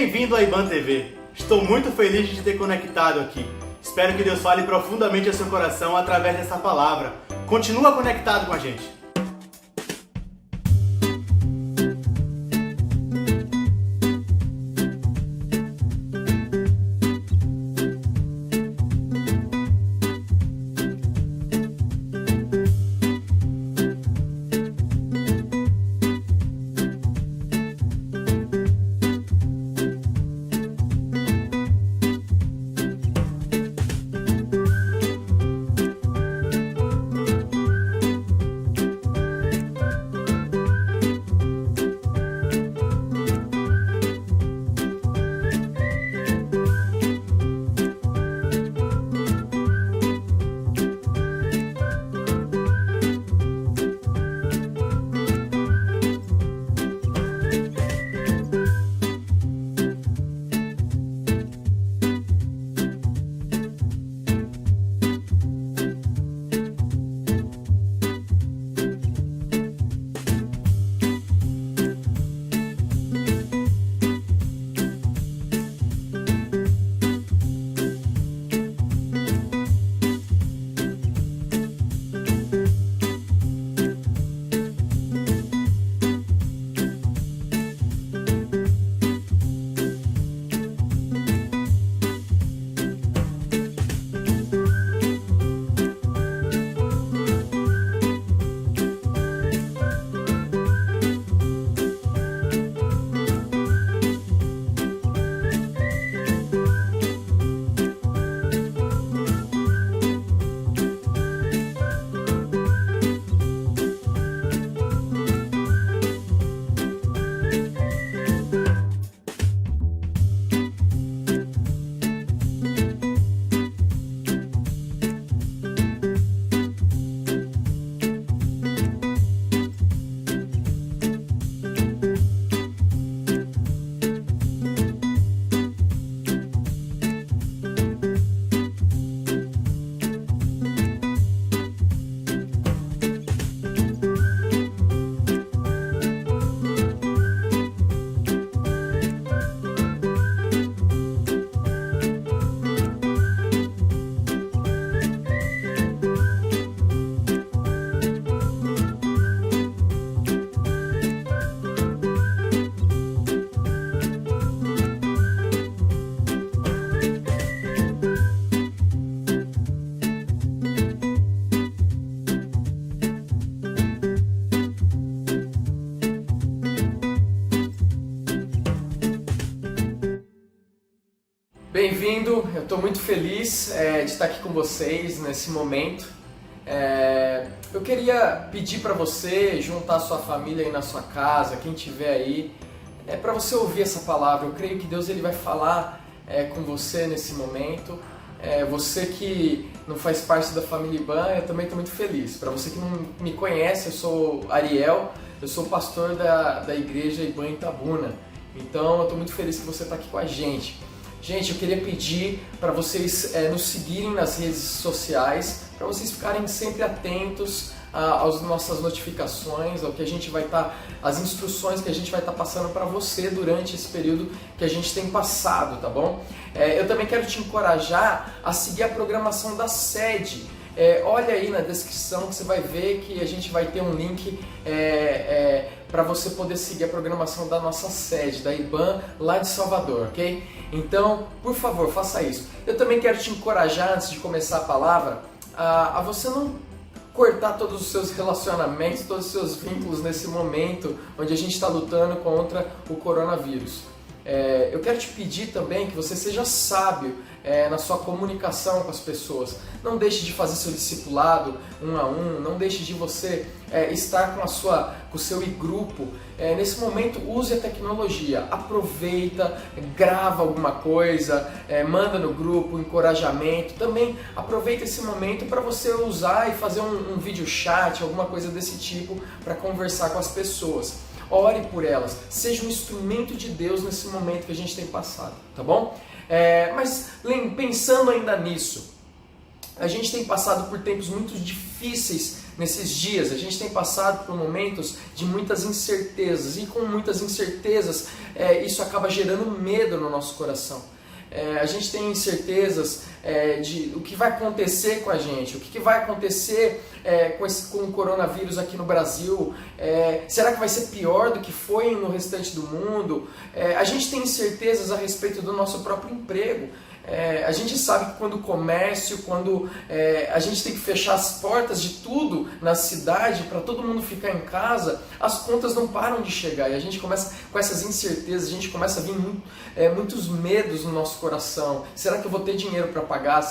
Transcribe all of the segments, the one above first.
Bem-vindo à IBAN TV. Estou muito feliz de te ter conectado aqui. Espero que Deus fale profundamente ao seu coração através dessa palavra. Continua conectado com a gente. Bem-vindo, eu estou muito feliz de estar aqui com vocês nesse momento. Eu queria pedir para você juntar a sua família aí na sua casa, quem estiver aí, para você ouvir essa palavra. Eu creio que Deus ele vai falar com você nesse momento. Você que não faz parte da família IBAN, eu também estou muito feliz. Para você que não me conhece, eu sou Ariel, eu sou pastor da igreja IBAN Itabuna. Então eu estou muito feliz que você está aqui com a gente. Gente, eu queria pedir para vocês nos seguirem nas redes sociais, para vocês ficarem sempre atentos às nossas notificações, ao que a gente vai estar, as instruções que a gente vai estar passando para você durante esse período que a gente tem passado, tá bom? Eu também quero te encorajar a seguir a programação da sede. Olha aí na descrição que você vai ver que a gente vai ter um link para você poder seguir a programação da nossa sede, da IBAN, lá de Salvador, ok? Então, por favor, faça isso. Eu também quero te encorajar, antes de começar a palavra, a você não cortar todos os seus relacionamentos, todos os seus vínculos nesse momento onde a gente está lutando contra o coronavírus. Eu quero te pedir também que você seja sábio na sua comunicação com as pessoas. Não deixe de fazer seu discipulado um a um, não deixe de você estar com o seu grupo. Nesse momento, use a tecnologia, aproveita, grava alguma coisa, manda no grupo, encorajamento. Também aproveita esse momento para você usar e fazer um vídeo chat, alguma coisa desse tipo, para conversar com as pessoas. Ore por elas, seja um instrumento de Deus nesse momento que a gente tem passado, tá bom? Mas pensando ainda nisso, a gente tem passado por tempos muito difíceis nesses dias. A gente tem passado por momentos de muitas incertezas, e com muitas incertezas isso acaba gerando medo no nosso coração. A gente tem incertezas de o que vai acontecer com a gente, o que vai acontecer com o coronavírus aqui no Brasil. Será que vai ser pior do que foi no restante do mundo? A gente tem incertezas a respeito do nosso próprio emprego. A gente sabe que quando o comércio, quando a gente tem que fechar as portas de tudo na cidade para todo mundo ficar em casa, as contas não param de chegar e a gente começa com essas incertezas, a gente começa a vir muitos medos no nosso coração. Será que eu vou ter dinheiro para pagar?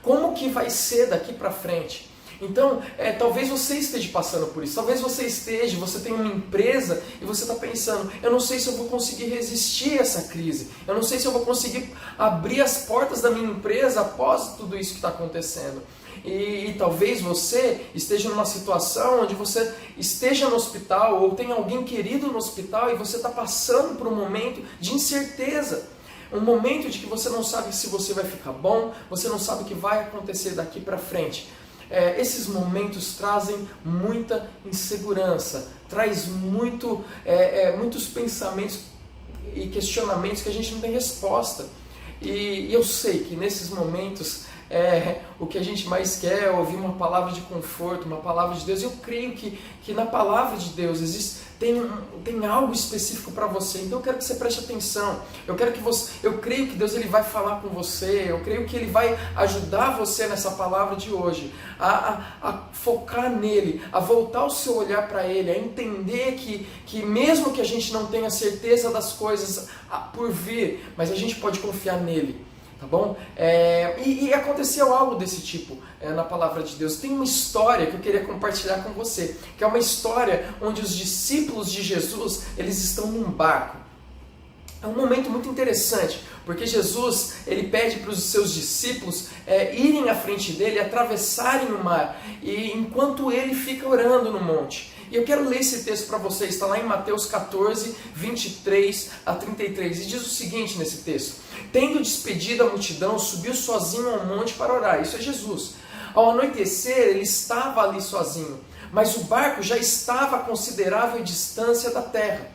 Como que vai ser daqui para frente? Então, talvez você esteja passando por isso, talvez você tem uma empresa e você está pensando, eu não sei se eu vou conseguir resistir a essa crise, eu não sei se eu vou conseguir abrir as portas da minha empresa após tudo isso que está acontecendo. E talvez você esteja numa situação onde você esteja no hospital ou tem alguém querido no hospital e você está passando por um momento de incerteza. Um momento de que você não sabe se você vai ficar bom, você não sabe o que vai acontecer daqui para frente. Esses momentos trazem muita insegurança, traz muitos pensamentos e questionamentos que a gente não tem resposta. E eu sei que nesses momentos o que a gente mais quer é ouvir uma palavra de conforto, uma palavra de Deus. Eu creio que na palavra de Deus tem algo específico para você. Então eu quero que você preste atenção. Eu creio que Deus ele vai falar com você. Eu creio que Ele vai ajudar você nessa palavra de hoje a focar nele, a voltar o seu olhar para Ele, a entender que mesmo que a gente não tenha certeza das coisas por vir, mas a gente pode confiar nele. Tá bom? E aconteceu algo desse tipo na palavra de Deus. Tem uma história que eu queria compartilhar com você, que é uma história onde os discípulos de Jesus, eles estão num barco. É um momento muito interessante, porque Jesus ele pede para os seus discípulos irem à frente dele, atravessarem o mar, e enquanto ele fica orando no monte. E eu quero ler esse texto para vocês, está lá em Mateus 14, 23 a 33, e diz o seguinte nesse texto: tendo despedido a multidão, subiu sozinho ao monte para orar. Isso é Jesus. Ao anoitecer, ele estava ali sozinho, mas o barco já estava a considerável distância da terra,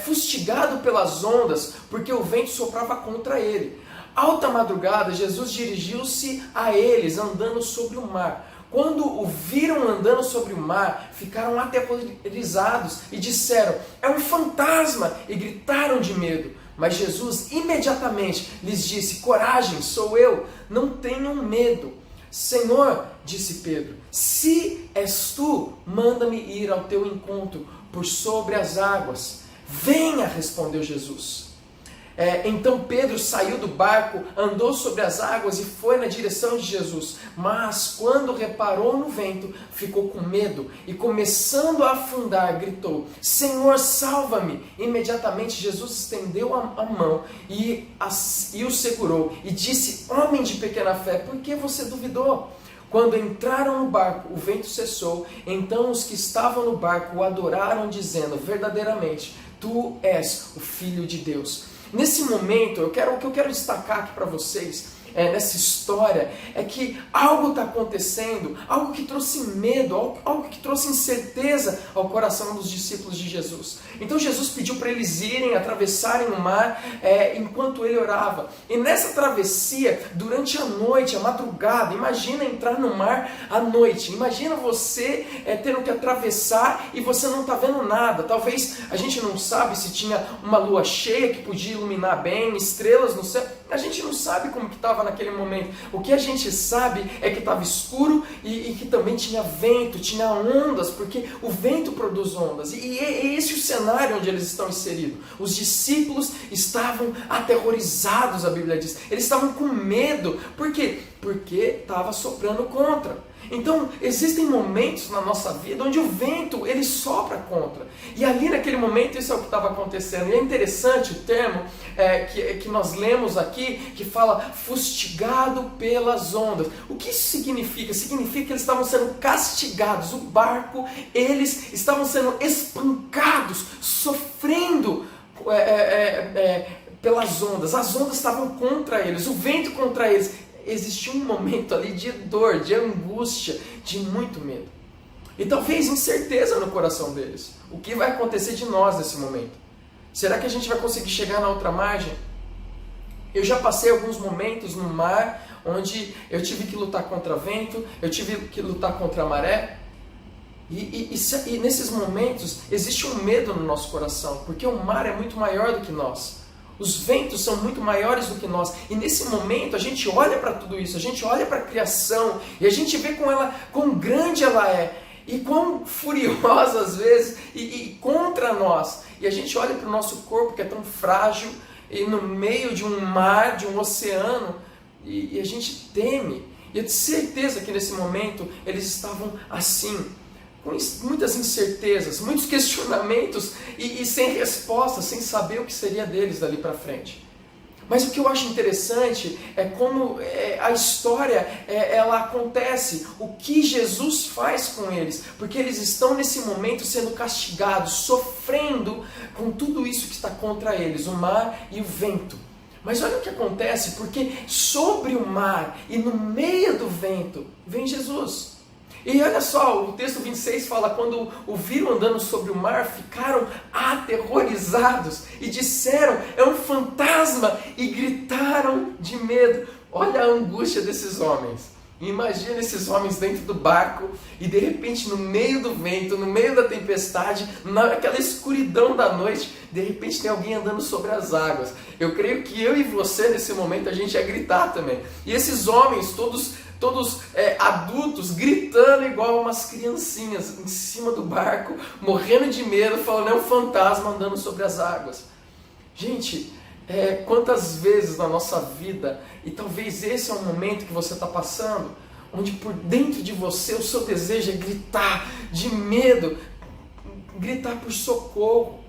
fustigado pelas ondas, porque o vento soprava contra ele. Alta madrugada, Jesus dirigiu-se a eles, andando sobre o mar. Quando o viram andando sobre o mar, ficaram aterrorizados e disseram: é um fantasma! E gritaram de medo. Mas Jesus imediatamente lhes disse: coragem, sou eu, não tenham medo. Senhor, disse Pedro, se és tu, manda-me ir ao teu encontro por sobre as águas. Venha, respondeu Jesus. Então Pedro saiu do barco, andou sobre as águas e foi na direção de Jesus. Mas quando reparou no vento, ficou com medo e, começando a afundar, gritou: Senhor, salva-me! Imediatamente Jesus estendeu a mão e o segurou e disse: homem de pequena fé, por que você duvidou? Quando entraram no barco, o vento cessou. Então os que estavam no barco o adoraram, dizendo: verdadeiramente, tu és o Filho de Deus. Nesse momento, o que eu quero destacar aqui para vocês, nessa história, é que algo está acontecendo, algo que trouxe medo, algo que trouxe incerteza ao coração dos discípulos de Jesus. Então Jesus pediu para eles irem, atravessarem o mar, enquanto ele orava. E nessa travessia, durante a noite, a madrugada, imagina entrar no mar à noite, imagina você tendo que atravessar e você não está vendo nada. Talvez a gente não sabe se tinha uma lua cheia que podia iluminar bem, estrelas no céu. A gente não sabe como que estava naquele momento. O que a gente sabe é que estava escuro e que também tinha vento, tinha ondas, porque o vento produz ondas. E é esse o cenário onde eles estão inseridos. Os discípulos estavam aterrorizados, a Bíblia diz. Eles estavam com medo. Por quê? Porque estava soprando contra. Então, existem momentos na nossa vida onde o vento, ele sopra contra. E ali naquele momento, isso é o que estava acontecendo. E é interessante o termo que nós lemos aqui, que fala fustigado pelas ondas. O que isso significa? Significa que eles estavam sendo castigados. O barco, eles estavam sendo espancados, sofrendo pelas ondas. As ondas estavam contra eles, o vento contra eles. Existia um momento ali de dor, de angústia, de muito medo. E talvez incerteza no coração deles. O que vai acontecer de nós nesse momento? Será que a gente vai conseguir chegar na outra margem? Eu já passei alguns momentos no mar onde eu tive que lutar contra vento, eu tive que lutar contra a maré. E nesses momentos existe um medo no nosso coração, porque o mar é muito maior do que nós. Os ventos são muito maiores do que nós. E nesse momento a gente olha para tudo isso, a gente olha para a criação e a gente vê quão grande ela é. E quão furiosa às vezes e contra nós. E a gente olha para o nosso corpo que é tão frágil e no meio de um mar, de um oceano, e a gente teme. E eu tenho certeza que nesse momento eles estavam assim, com muitas incertezas, muitos questionamentos e sem respostas, sem saber o que seria deles dali para frente. Mas o que eu acho interessante é como a história ela acontece, o que Jesus faz com eles, porque eles estão nesse momento sendo castigados, sofrendo com tudo isso que está contra eles, o mar e o vento. Mas olha o que acontece, porque sobre o mar e no meio do vento vem Jesus. E olha só, o texto 26 fala, quando o viram andando sobre o mar, ficaram aterrorizados e disseram, é um fantasma, e gritaram de medo. Olha a angústia desses homens. Imagina esses homens dentro do barco e de repente no meio do vento, no meio da tempestade, naquela escuridão da noite, de repente tem alguém andando sobre as águas. Eu creio que eu e você nesse momento a gente ia gritar também. E esses homens todos adultos gritando igual umas criancinhas em cima do barco, morrendo de medo, falando é um fantasma andando sobre as águas. Gente, quantas vezes na nossa vida, e talvez esse é um momento que você está passando, onde por dentro de você o seu desejo é gritar de medo, gritar por socorro.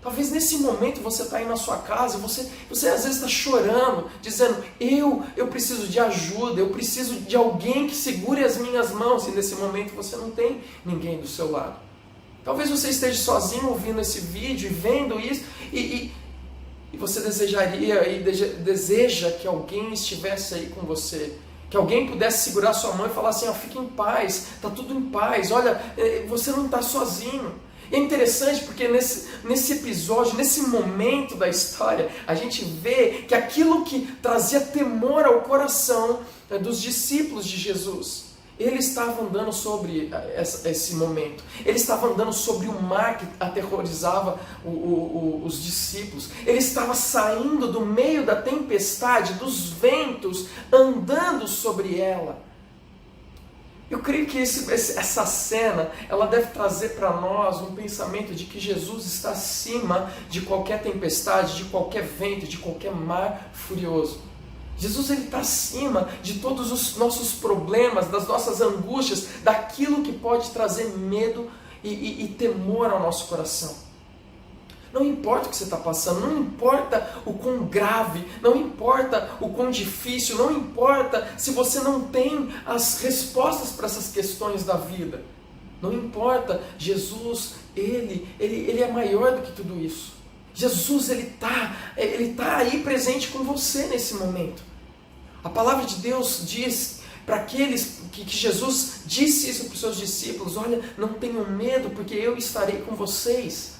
Talvez nesse momento você está aí na sua casa, você às vezes está chorando, dizendo, eu preciso de ajuda, eu preciso de alguém que segure as minhas mãos, e nesse momento você não tem ninguém do seu lado. Talvez você esteja sozinho ouvindo esse vídeo e vendo isso, e você desejaria e deseja que alguém estivesse aí com você, que alguém pudesse segurar sua mão e falar assim, fique em paz, está tudo em paz, olha, você não está sozinho. E é interessante porque nesse episódio, nesse momento da história, a gente vê que aquilo que trazia temor ao coração dos discípulos de Jesus, ele estava andando sobre esse momento, ele estava andando sobre o mar que aterrorizava os discípulos, ele estava saindo do meio da tempestade, dos ventos, andando sobre ela. Eu creio que essa cena, ela deve trazer para nós um pensamento de que Jesus está acima de qualquer tempestade, de qualquer vento, de qualquer mar furioso. Jesus está acima de todos os nossos problemas, das nossas angústias, daquilo que pode trazer medo e temor ao nosso coração. Não importa o que você está passando, não importa o quão grave, não importa o quão difícil, não importa se você não tem as respostas para essas questões da vida. Não importa, Jesus, Ele é maior do que tudo isso. Jesus, Ele tá aí presente com você nesse momento. A palavra de Deus diz para aqueles que Jesus disse isso para os seus discípulos, olha, não tenham medo porque eu estarei com vocês.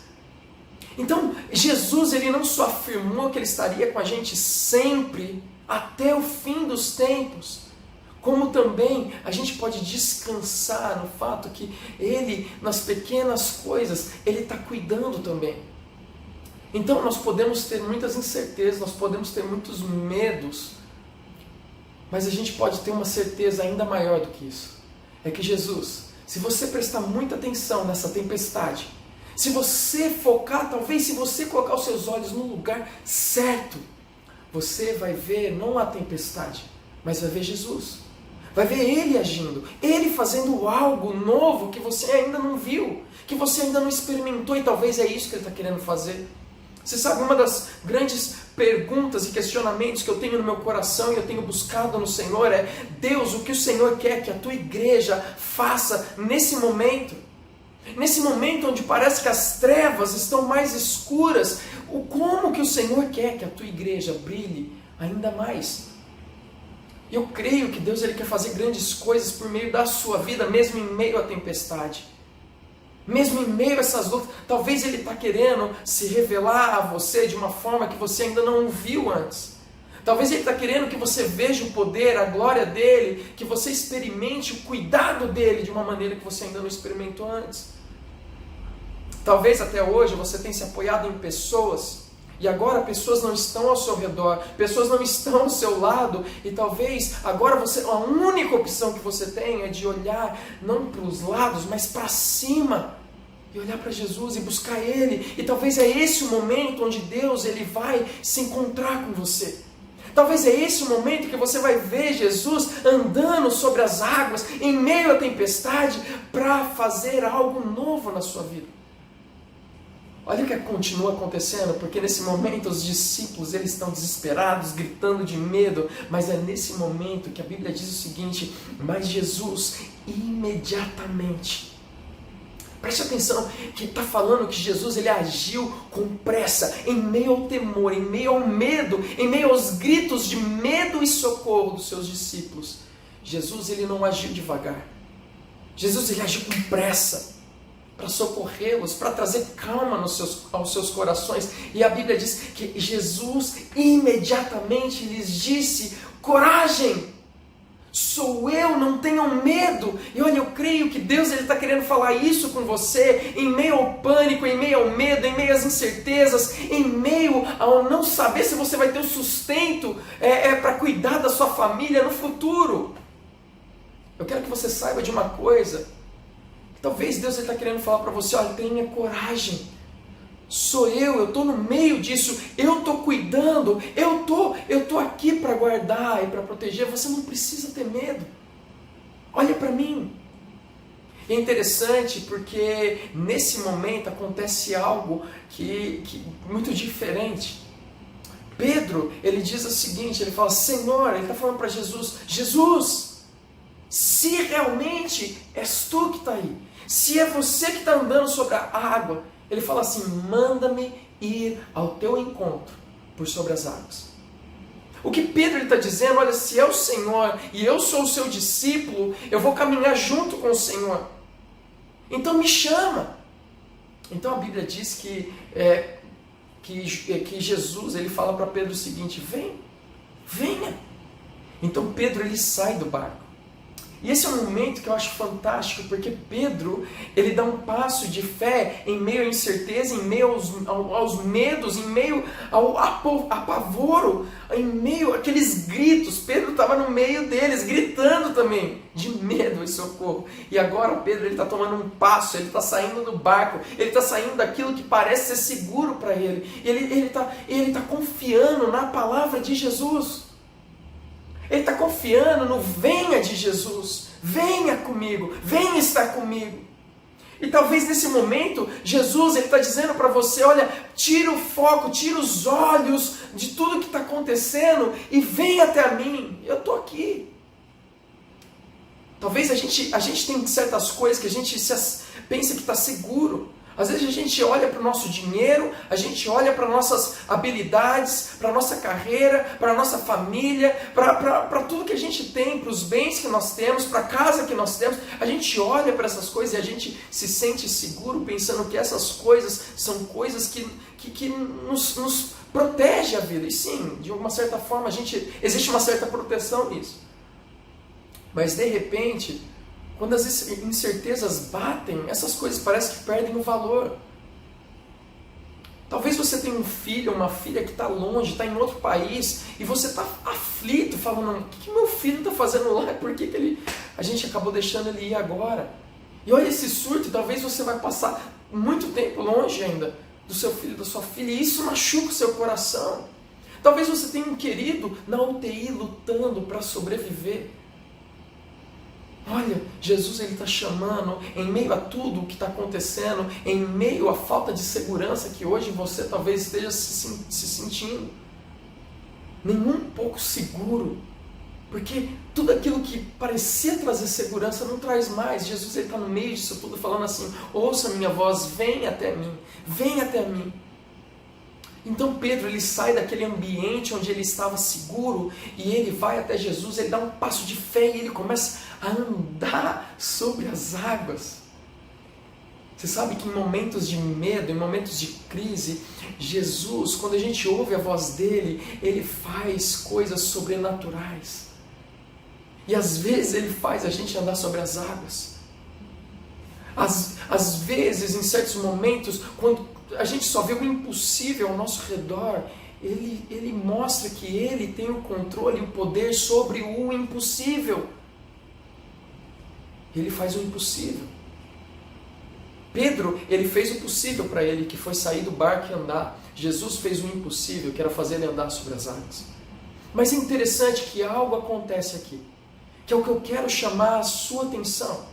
Então, Jesus, ele não só afirmou que ele estaria com a gente sempre, até o fim dos tempos, como também a gente pode descansar no fato que ele, nas pequenas coisas, ele está cuidando também. Então, nós podemos ter muitas incertezas, nós podemos ter muitos medos, mas a gente pode ter uma certeza ainda maior do que isso. É que Jesus, se você prestar muita atenção nessa tempestade, se você focar, talvez se você colocar os seus olhos no lugar certo, você vai ver não a tempestade, mas vai ver Jesus. Vai ver Ele agindo, Ele fazendo algo novo que você ainda não viu, que você ainda não experimentou, e talvez é isso que Ele está querendo fazer. Você sabe, uma das grandes perguntas e questionamentos que eu tenho no meu coração e eu tenho buscado no Senhor é: Deus, o que o Senhor quer que a tua igreja faça nesse momento? Nesse momento onde parece que as trevas estão mais escuras, como que o Senhor quer que a tua igreja brilhe ainda mais? E eu creio que Deus ele quer fazer grandes coisas por meio da sua vida, mesmo em meio à tempestade. Mesmo em meio a essas lutas, talvez Ele está querendo se revelar a você de uma forma que você ainda não o viu antes. Talvez Ele está querendo que você veja o poder, a glória dEle, que você experimente o cuidado dEle de uma maneira que você ainda não experimentou antes. Talvez até hoje você tenha se apoiado em pessoas, e agora pessoas não estão ao seu redor, pessoas não estão ao seu lado, e talvez agora a única opção que você tem é de olhar não para os lados, mas para cima, e olhar para Jesus e buscar Ele, e talvez é esse o momento onde Deus ele vai se encontrar com você. Talvez é esse o momento que você vai ver Jesus andando sobre as águas, em meio à tempestade, para fazer algo novo na sua vida. Olha o que continua acontecendo, porque nesse momento os discípulos eles estão desesperados, gritando de medo, mas é nesse momento que a Bíblia diz o seguinte: mas Jesus imediatamente, preste atenção, que está falando que Jesus ele agiu com pressa, em meio ao temor, em meio ao medo, em meio aos gritos de medo e socorro dos seus discípulos. Jesus ele não agiu devagar, Jesus ele agiu com pressa, para socorrê-los, para trazer calma aos seus corações. E a Bíblia diz que Jesus imediatamente lhes disse: coragem, sou eu, não tenham medo. E olha, eu creio que Deus está querendo falar isso com você, em meio ao pânico, em meio ao medo, em meio às incertezas, em meio ao não saber se você vai ter o sustento para cuidar da sua família no futuro. Eu quero que você saiba de uma coisa. Talvez Deus está querendo falar para você: olha, tenha coragem, sou eu estou no meio disso, eu estou cuidando, eu tô aqui para guardar e para proteger, você não precisa ter medo, olha para mim. É interessante porque nesse momento acontece algo que muito diferente. Pedro, ele diz o seguinte, ele fala: Senhor, ele está falando para Jesus: Jesus, se realmente és tu que está aí, se é você que está andando sobre a água, ele fala assim: manda-me ir ao teu encontro por sobre as águas. O que Pedro está dizendo: olha, se é o Senhor e eu sou o seu discípulo, eu vou caminhar junto com o Senhor, então me chama. Então a Bíblia diz que Jesus ele fala para Pedro o seguinte: venha. Então Pedro ele sai do barco. E esse é um momento que eu acho fantástico, porque Pedro, ele dá um passo de fé em meio à incerteza, em meio aos medos, em meio ao apavoro, em meio àqueles gritos. Pedro estava no meio deles, gritando também, de medo e socorro. E agora Pedro está tomando um passo, ele está saindo do barco, ele está saindo daquilo que parece ser seguro para ele. Ele está confiando na palavra de Jesus. Ele está confiando no venha de Jesus, venha comigo, venha estar comigo. E talvez nesse momento, Jesus está dizendo para você: olha, tira o foco, tira os olhos de tudo que está acontecendo e vem até mim, eu estou aqui. Talvez a gente tem certas coisas que a gente pensa que está seguro. Às vezes a gente olha para o nosso dinheiro, a gente olha para nossas habilidades, para a nossa carreira, para a nossa família, para tudo que a gente tem, para os bens que nós temos, para a casa que nós temos. A gente olha para essas coisas e a gente se sente seguro pensando que essas coisas são coisas que nos protegem a vida. E sim, de uma certa forma existe uma certa proteção nisso. Mas de repente, quando as incertezas batem, essas coisas parecem que perdem o valor. Talvez você tenha um filho ou uma filha que está longe, está em outro país, e você está aflito, falando: o que meu filho está fazendo lá? Por que a gente acabou deixando ele ir agora? E olha esse surto, talvez você vai passar muito tempo longe ainda do seu filho, da sua filha, e isso machuca o seu coração. Talvez você tenha um querido na UTI lutando para sobreviver. Olha, Jesus está chamando, em meio a tudo o que está acontecendo, em meio à falta de segurança que hoje você talvez esteja se sentindo, nem um pouco seguro, porque tudo aquilo que parecia trazer segurança não traz mais. Jesus está no meio disso tudo falando assim: ouça minha voz, vem até mim, vem até mim. Então Pedro, ele sai daquele ambiente onde ele estava seguro e ele vai até Jesus, ele dá um passo de fé e ele começa a andar sobre as águas. Você sabe que em momentos de medo, em momentos de crise, Jesus, quando a gente ouve a voz dele, ele faz coisas sobrenaturais. E às vezes ele faz a gente andar sobre as águas. Às vezes, em certos momentos, quando a gente só vê o impossível ao nosso redor, ele mostra que ele tem o controle e o poder sobre o impossível. Ele faz o impossível. Pedro, ele fez o possível para ele, que foi sair do barco e andar. Jesus fez o impossível, que era fazer ele andar sobre as águas. Mas é interessante que algo acontece aqui, que é o que eu quero chamar a sua atenção,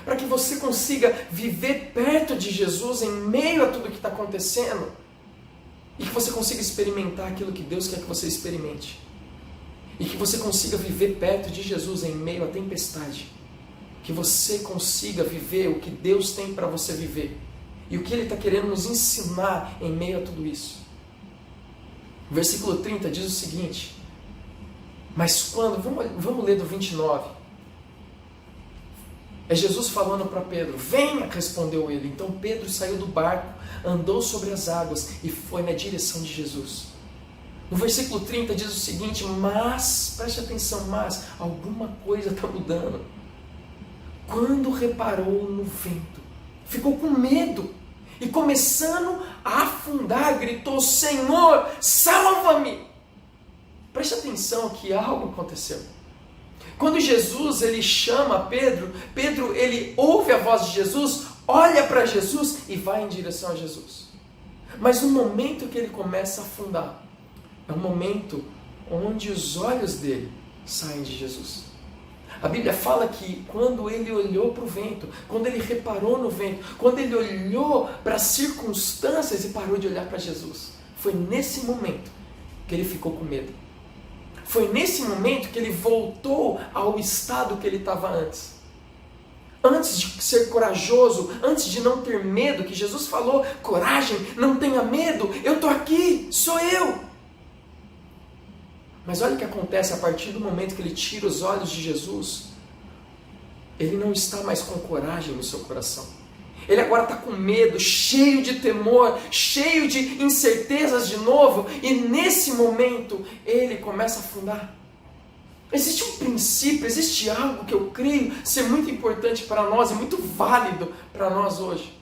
para que você consiga viver perto de Jesus em meio a tudo que está acontecendo, e que você consiga experimentar aquilo que Deus quer que você experimente, e que você consiga viver perto de Jesus em meio à tempestade, que você consiga viver o que Deus tem para você viver, e o que Ele está querendo nos ensinar em meio a tudo isso. O versículo 30 diz o seguinte, mas quando, vamos ler do 29, é Jesus falando para Pedro, venha, respondeu ele. Então Pedro saiu do barco, andou sobre as águas e foi na direção de Jesus. No versículo 30 diz o seguinte, mas, preste atenção, mas alguma coisa está mudando. Quando reparou no vento, ficou com medo e começando a afundar, gritou, Senhor, salva-me! Preste atenção que algo aconteceu. Quando Jesus ele chama Pedro, Pedro ele ouve a voz de Jesus, olha para Jesus e vai em direção a Jesus. Mas no momento que ele começa a afundar, é um momento onde os olhos dele saem de Jesus. A Bíblia fala que quando ele olhou para o vento, quando ele reparou no vento, quando ele olhou para as circunstâncias e parou de olhar para Jesus, foi nesse momento que ele ficou com medo. Foi nesse momento que ele voltou ao estado que ele estava antes. Antes de ser corajoso, antes de não ter medo, que Jesus falou, coragem, não tenha medo, eu estou aqui, sou eu. Mas olha o que acontece a partir do momento que ele tira os olhos de Jesus. Ele não está mais com coragem no seu coração. Ele agora está com medo, cheio de temor, cheio de incertezas de novo. E nesse momento, ele começa a afundar. Existe um princípio, existe algo que eu creio ser muito importante para nós e muito válido para nós hoje.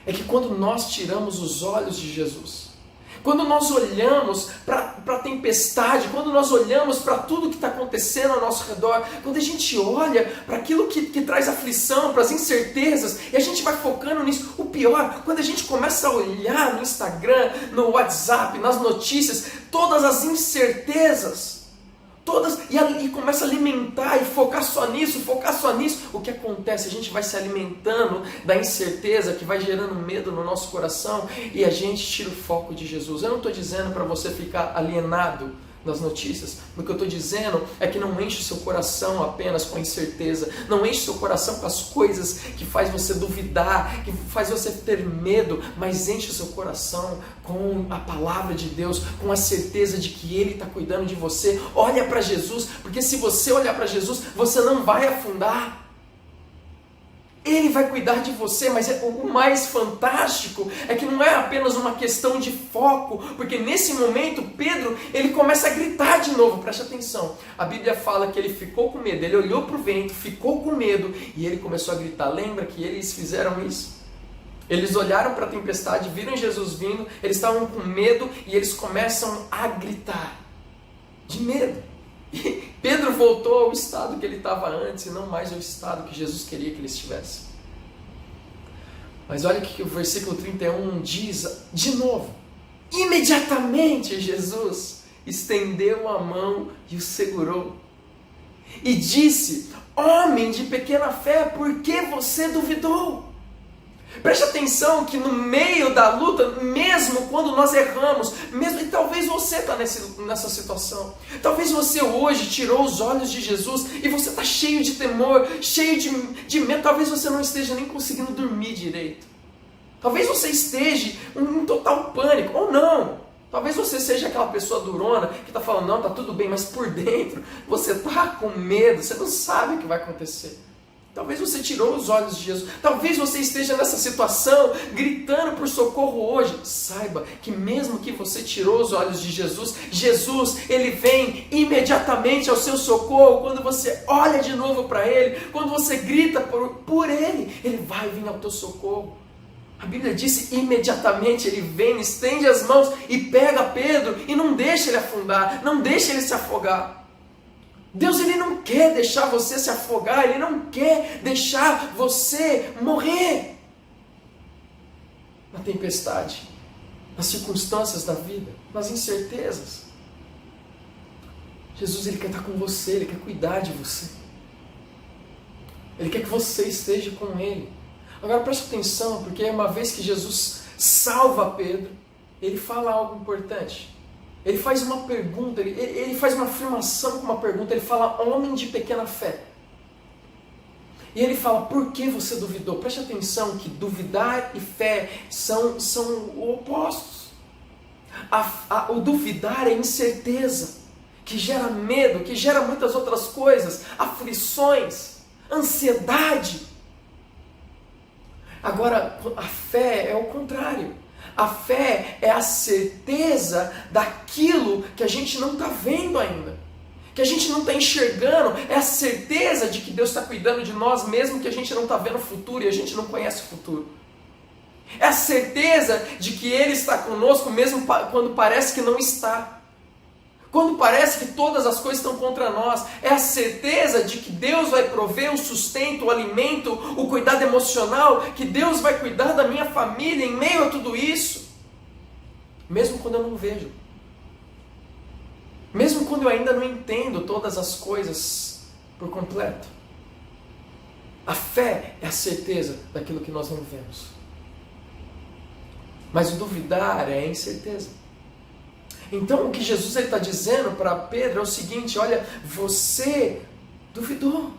É que quando nós tiramos os olhos de Jesus, quando nós olhamos para a tempestade, quando nós olhamos para tudo que está acontecendo ao nosso redor, quando a gente olha para aquilo que traz aflição, para as incertezas, e a gente vai focando nisso, o pior, quando a gente começa a olhar no Instagram, no WhatsApp, nas notícias, todas as incertezas, e começa a alimentar e focar só nisso, o que acontece? A gente vai se alimentando da incerteza que vai gerando medo no nosso coração e a gente tira o foco de Jesus. Eu não estou dizendo para você ficar alienado das notícias, o que eu estou dizendo é que não enche o seu coração apenas com incerteza, não enche o seu coração com as coisas que faz você duvidar, que faz você ter medo, mas enche o seu coração com a palavra de Deus, com a certeza de que Ele está cuidando de você. Olha para Jesus, porque se você olhar para Jesus, você não vai afundar. Ele vai cuidar de você, mas o mais fantástico é que não é apenas uma questão de foco, porque nesse momento Pedro, ele começa a gritar de novo, preste atenção. A Bíblia fala que ele ficou com medo, ele olhou para o vento, ficou com medo e ele começou a gritar. Lembra que eles fizeram isso? Eles olharam para a tempestade, viram Jesus vindo, eles estavam com medo e eles começam a gritar de medo. E Pedro voltou ao estado que ele estava antes e não mais ao estado que Jesus queria que ele estivesse. Mas olha o que o versículo 31 diz de novo. Imediatamente Jesus estendeu a mão e o segurou. E disse, homem de pequena fé, por que você duvidou? Preste atenção que no meio da luta, mesmo quando nós erramos, e talvez você está nessa situação, talvez você hoje tirou os olhos de Jesus e você está cheio de temor, cheio de medo, talvez você não esteja nem conseguindo dormir direito, Talvez você esteja em total pânico, ou não. Talvez você seja aquela pessoa durona que está falando, não, está tudo bem, mas por dentro você está com medo, você não sabe o que vai acontecer. Talvez você tirou os olhos de Jesus. Talvez você esteja nessa situação, gritando por socorro hoje. Saiba que mesmo que você tirou os olhos de Jesus, Jesus, Ele vem imediatamente ao seu socorro. Quando você olha de novo para Ele, quando você grita por Ele, Ele vai vir ao teu socorro. A Bíblia diz imediatamente Ele vem, estende as mãos e pega Pedro e não deixa ele afundar, não deixa ele se afogar. Deus, Ele não quer deixar você se afogar, Ele não quer deixar você morrer na tempestade, nas circunstâncias da vida, nas incertezas. Jesus, Ele quer estar com você, Ele quer cuidar de você. Ele quer que você esteja com Ele. Agora preste atenção, porque uma vez que Jesus salva Pedro, Ele fala algo importante. Ele faz uma pergunta, ele faz uma afirmação com uma pergunta, ele fala, homem de pequena fé. E ele fala, por que você duvidou? Preste atenção que duvidar e fé são opostos. O duvidar é incerteza, que gera medo, que gera muitas outras coisas, aflições, ansiedade. Agora, a fé é o contrário. A fé é a certeza daquilo que a gente não está vendo ainda, que a gente não está enxergando, é a certeza de que Deus está cuidando de nós, mesmo que a gente não está vendo o futuro e a gente não conhece o futuro. É a certeza de que Ele está conosco, mesmo quando parece que não está. Quando parece que todas as coisas estão contra nós, é a certeza de que Deus vai prover o sustento, o alimento, o cuidado emocional, que Deus vai cuidar da minha família em meio a tudo isso. Mesmo quando eu não vejo. Mesmo quando eu ainda não entendo todas as coisas por completo. A fé é a certeza daquilo que nós não vemos. Mas o duvidar é a incerteza. Então o que Jesus está dizendo para Pedro é o seguinte, olha, você duvidou.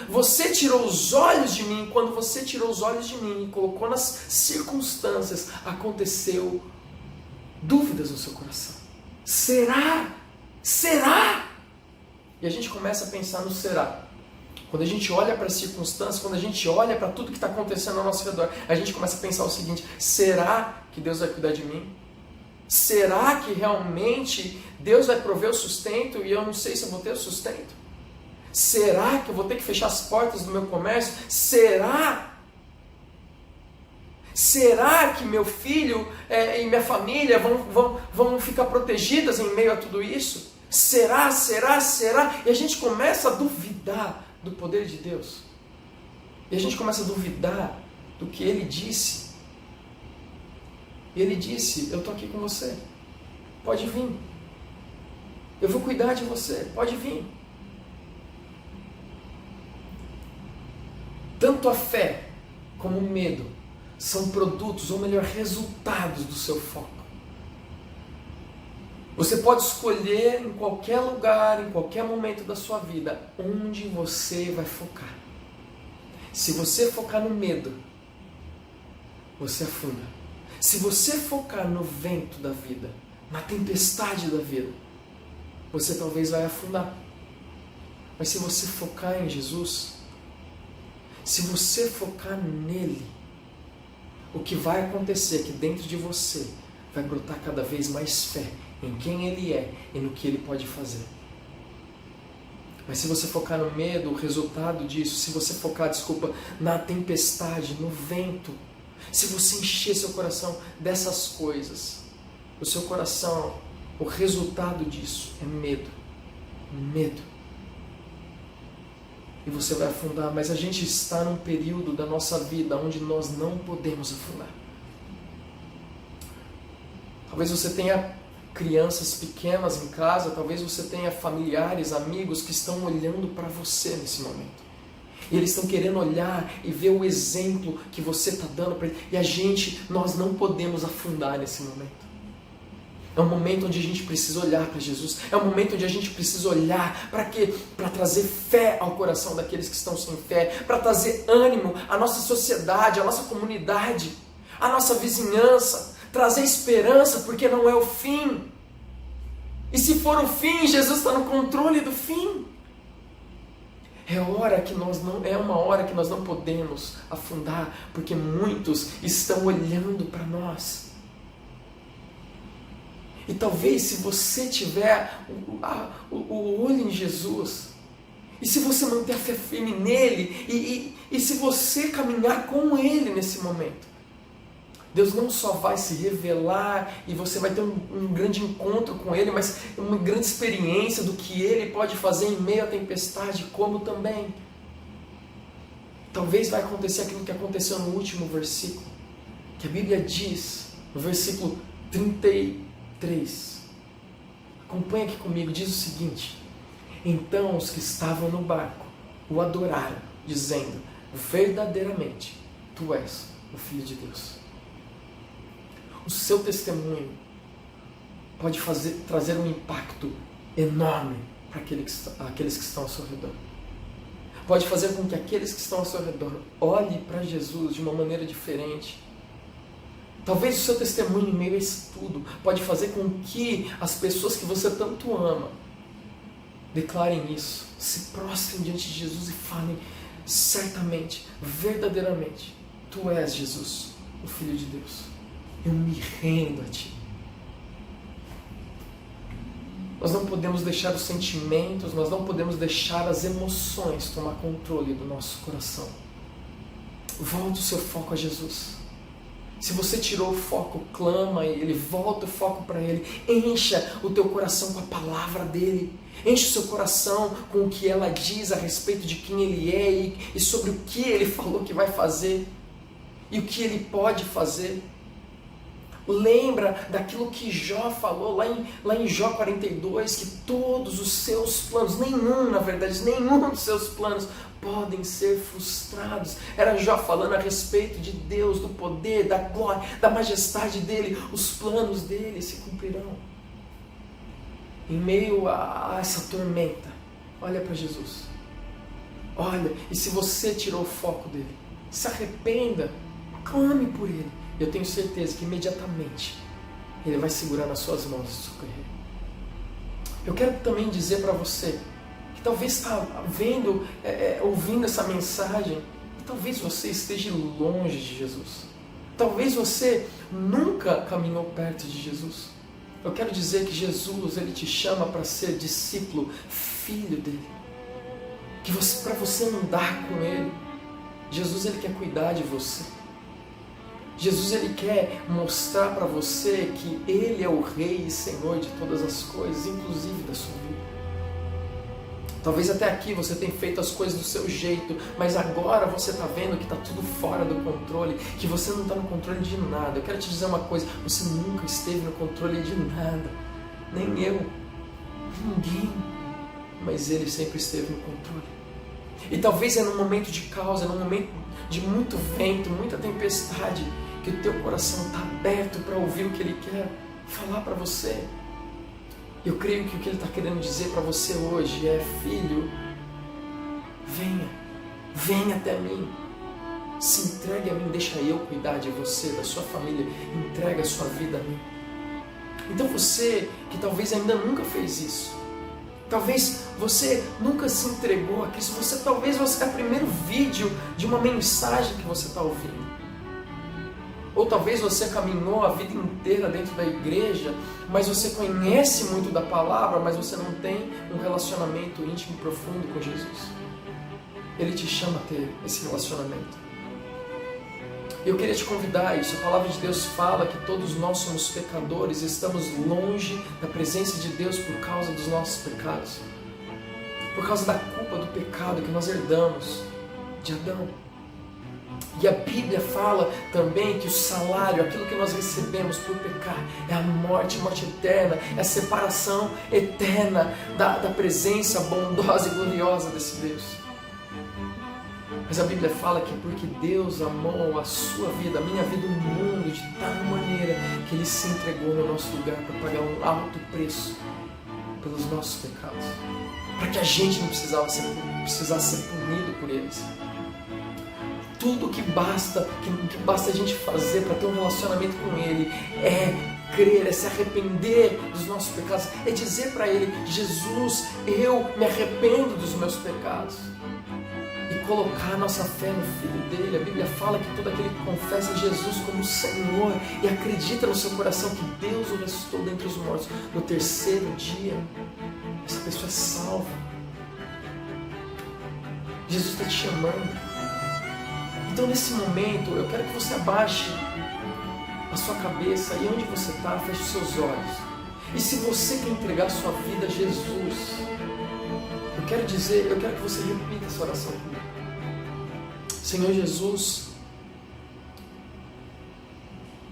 Você tirou os olhos de mim, quando você tirou os olhos de mim e colocou nas circunstâncias, aconteceu dúvidas no seu coração. Será? Será? E a gente começa a pensar no será. Quando a gente olha para as circunstâncias, quando a gente olha para tudo que está acontecendo ao nosso redor, a gente começa a pensar o seguinte, será que Deus vai cuidar de mim? Será que realmente Deus vai prover o sustento e eu não sei se eu vou ter o sustento? Será que eu vou ter que fechar as portas do meu comércio? Será? Será que meu filho e minha família vão ficar protegidas em meio a tudo isso? Será? Será? Será? E a gente começa a duvidar do poder de Deus. E a gente começa a duvidar do que Ele disse. E Ele disse, eu estou aqui com você, pode vir, eu vou cuidar de você, pode vir. Tanto a fé como o medo são produtos, ou melhor, resultados do seu foco. Você pode escolher em qualquer lugar, em qualquer momento da sua vida, onde você vai focar. Se você focar no medo, você afunda. Se você focar no vento da vida, na tempestade da vida, você talvez vai afundar. Mas se você focar em Jesus, se você focar nele, o que vai acontecer é que dentro de você vai brotar cada vez mais fé em quem Ele é e no que Ele pode fazer. Mas se você focar no medo, o resultado disso, se você focar, na tempestade, no vento, se você encher seu coração dessas coisas, o seu coração, o resultado disso é medo. Medo. E você vai afundar, mas a gente está num período da nossa vida onde nós não podemos afundar. Talvez você tenha crianças pequenas em casa, talvez você tenha familiares, amigos que estão olhando para você nesse momento. E eles estão querendo olhar e ver o exemplo que você está dando para eles. E nós não podemos afundar nesse momento. É um momento onde a gente precisa olhar para Jesus. É um momento onde a gente precisa olhar para quê? Para trazer fé ao coração daqueles que estão sem fé. Para trazer ânimo à nossa sociedade, à nossa comunidade, à nossa vizinhança. Trazer esperança, porque não é o fim. E se for o fim, Jesus está no controle do fim. É uma hora que nós não podemos afundar, porque muitos estão olhando para nós. E talvez se você tiver o olho em Jesus, e se você manter a fé firme nele, e se você caminhar com ele nesse momento, Deus não só vai se revelar e você vai ter um grande encontro com ele, mas uma grande experiência do que ele pode fazer em meio à tempestade, como também. Talvez vai acontecer aquilo que aconteceu no último versículo, que a Bíblia diz, no versículo 33. Acompanha aqui comigo, diz o seguinte: então os que estavam no barco o adoraram, dizendo, verdadeiramente, tu és o Filho de Deus. O seu testemunho pode trazer um impacto enorme para aqueles que estão ao seu redor. Pode fazer com que aqueles que estão ao seu redor olhem para Jesus de uma maneira diferente. Talvez o seu testemunho em meio a isso tudo pode fazer com que as pessoas que você tanto ama declarem isso, se prostrem diante de Jesus e falem certamente, verdadeiramente, tu és Jesus, o Filho de Deus. Eu me rendo a ti. Nós não podemos deixar os sentimentos, nós não podemos deixar as emoções tomar controle do nosso coração. Volte o seu foco a Jesus. Se você tirou o foco, clama a Ele, volta o foco para Ele. Encha o teu coração com a palavra dEle. Enche o seu coração com o que ela diz a respeito de quem Ele é e sobre o que Ele falou que vai fazer e o que Ele pode fazer. Lembra daquilo que Jó falou lá em Jó 42, que todos os seus planos, nenhum dos seus planos podem ser frustrados. Era Jó falando a respeito de Deus, do poder, da glória, da majestade dele. Os planos dele se cumprirão. Em meio a essa tormenta, olha para Jesus. Olha, e se você tirou o foco dele, se arrependa, clame por ele. Eu tenho certeza que imediatamente ele vai segurar nas suas mãos e socorrer. Eu quero também dizer para você que talvez está ouvindo essa mensagem e talvez você esteja longe de Jesus. Talvez você nunca caminhou perto de Jesus. Eu quero dizer que Jesus, ele te chama para ser discípulo, filho dele. Para você andar com ele. Jesus, ele quer cuidar de você. Jesus, ele quer mostrar para você que ele é o Rei e Senhor de todas as coisas, inclusive da sua vida. Talvez até aqui você tenha feito as coisas do seu jeito, mas agora você está vendo que está tudo fora do controle, que você não está no controle de nada. Eu quero te dizer uma coisa, você nunca esteve no controle de nada, nem eu, ninguém, mas ele sempre esteve no controle. E talvez é num momento de caos, é num momento de muito vento, muita tempestade, que o teu coração está aberto para ouvir o que ele quer falar para você. Eu creio que o que ele está querendo dizer para você hoje é: filho, venha até mim, se entregue a mim, deixa eu cuidar de você, da sua família, entrega a sua vida a mim. Então você que talvez ainda nunca fez isso, talvez você nunca se entregou a Cristo, talvez você é o primeiro vídeo de uma mensagem que você está ouvindo. Ou talvez você caminhou a vida inteira dentro da igreja, mas você conhece muito da palavra, mas você não tem um relacionamento íntimo e profundo com Jesus. Ele te chama a ter esse relacionamento. Eu queria te convidar a isso. A palavra de Deus fala que todos nós somos pecadores, estamos longe da presença de Deus por causa dos nossos pecados. Por causa da culpa do pecado que nós herdamos de Adão. E a Bíblia fala também que o salário, aquilo que nós recebemos por pecar, é a morte eterna, é a separação eterna da presença bondosa e gloriosa desse Deus. Mas a Bíblia fala que porque Deus amou a sua vida, a minha vida, o mundo, de tal maneira que Ele se entregou no nosso lugar para pagar um alto preço pelos nossos pecados, para que a gente não precisasse ser punido por eles. Tudo que basta a gente fazer para ter um relacionamento com Ele é crer, é se arrepender dos nossos pecados, é dizer para Ele: Jesus, eu me arrependo dos meus pecados, e colocar nossa fé no Filho dele. A Bíblia fala que todo aquele que confessa Jesus como Senhor e acredita no seu coração que Deus o ressuscitou dentre os mortos no terceiro dia, essa pessoa é salva. Jesus está te chamando. Então, nesse momento, eu quero que você abaixe a sua cabeça e onde você está, feche os seus olhos. E se você quer entregar a sua vida a Jesus, eu quero que você repita essa oração comigo. Senhor Jesus,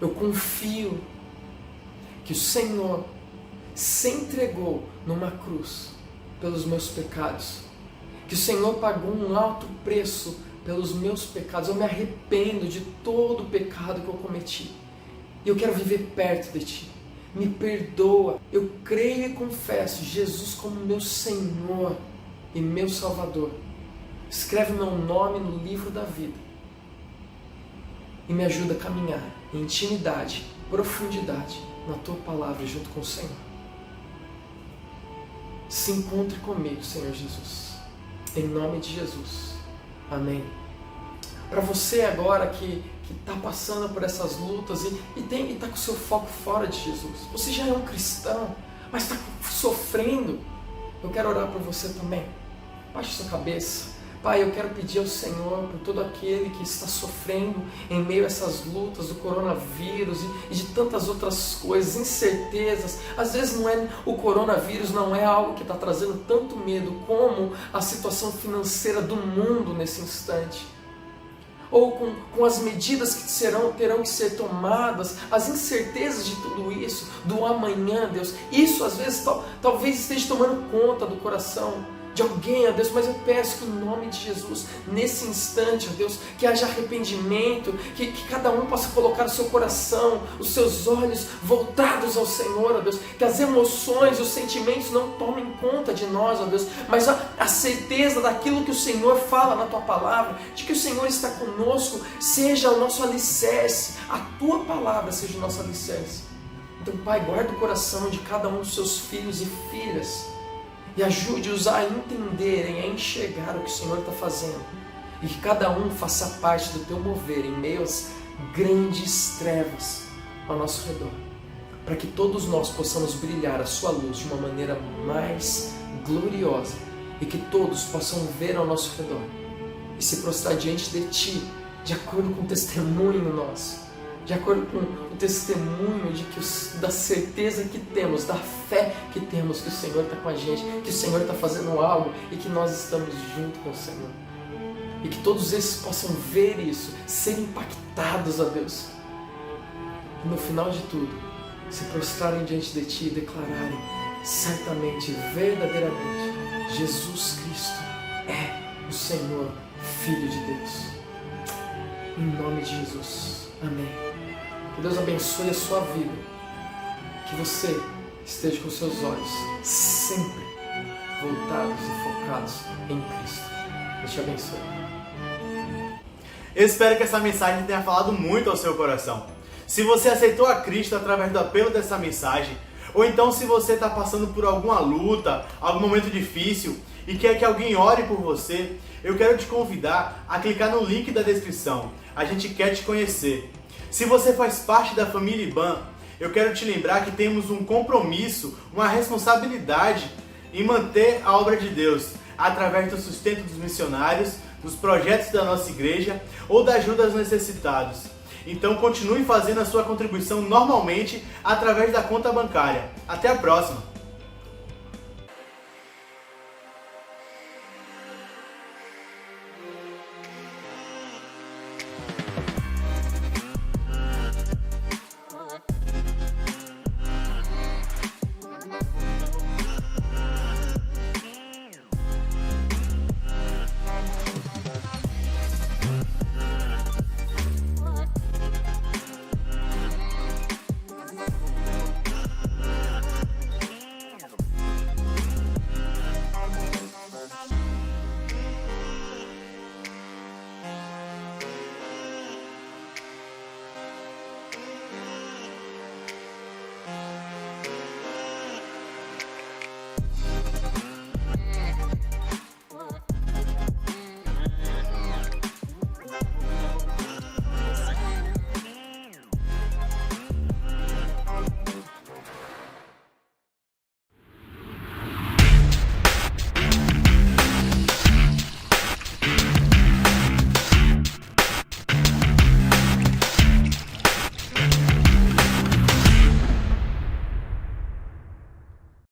eu confio que o Senhor se entregou numa cruz pelos meus pecados, que o Senhor pagou um alto preço pelos meus pecados. Eu me arrependo de todo o pecado que eu cometi e eu quero viver perto de Ti. Me perdoa. Eu creio e confesso Jesus como meu Senhor e meu Salvador. Escreve meu nome no livro da vida e me ajuda a caminhar em intimidade, profundidade na Tua palavra junto com o Senhor. Se encontre comigo, Senhor Jesus, em nome de Jesus. Amém. Para você agora que está passando por essas lutas e está com o seu foco fora de Jesus, você já é um cristão, mas está sofrendo, eu quero orar por você também. Baixe sua cabeça. Pai, eu quero pedir ao Senhor por todo aquele que está sofrendo em meio a essas lutas do coronavírus e de tantas outras coisas, incertezas. Às vezes o coronavírus não é algo que está trazendo tanto medo como a situação financeira do mundo nesse instante. Ou com as medidas que terão que ser tomadas, as incertezas de tudo isso, do amanhã, Deus. Isso às vezes talvez esteja tomando conta do coração de alguém, ó Deus, mas eu peço que em nome de Jesus, nesse instante, ó Deus, que haja arrependimento, que cada um possa colocar o seu coração, os seus olhos voltados ao Senhor, ó Deus, que as emoções, os sentimentos não tomem conta de nós, ó Deus, mas a certeza daquilo que o Senhor fala na Tua palavra, de que o Senhor está conosco, seja o nosso alicerce, a Tua palavra seja o nosso alicerce. Então, Pai, guarda o coração de cada um dos seus filhos e filhas, e ajude-os a entenderem, a enxergar o que o Senhor está fazendo. E que cada um faça parte do Teu mover em meio às grandes trevas ao nosso redor. Para que todos nós possamos brilhar a Sua luz de uma maneira mais gloriosa. E que todos possam ver ao nosso redor e se prostrar diante de Ti, de acordo com o testemunho nosso. De acordo com o testemunho da certeza que temos, da fé que temos que o Senhor está com a gente, que o Senhor está fazendo algo e que nós estamos junto com o Senhor. E que todos esses possam ver isso, serem impactados, ó Deus. E no final de tudo, se prostrarem diante de Ti e declararem certamente, verdadeiramente, Jesus Cristo é o Senhor, Filho de Deus. Em nome de Jesus. Amém. Que Deus abençoe a sua vida. Que você esteja com seus olhos sempre voltados e focados em Cristo. Deus te abençoe. Eu espero que essa mensagem tenha falado muito ao seu coração. Se você aceitou a Cristo através do apelo dessa mensagem, ou então se você está passando por alguma luta, algum momento difícil e quer que alguém ore por você, eu quero te convidar a clicar no link da descrição. A gente quer te conhecer. Se você faz parte da família IBAN, eu quero te lembrar que temos um compromisso, uma responsabilidade em manter a obra de Deus através do sustento dos missionários, dos projetos da nossa igreja ou da ajuda aos necessitados. Então continue fazendo a sua contribuição normalmente através da conta bancária. Até a próxima!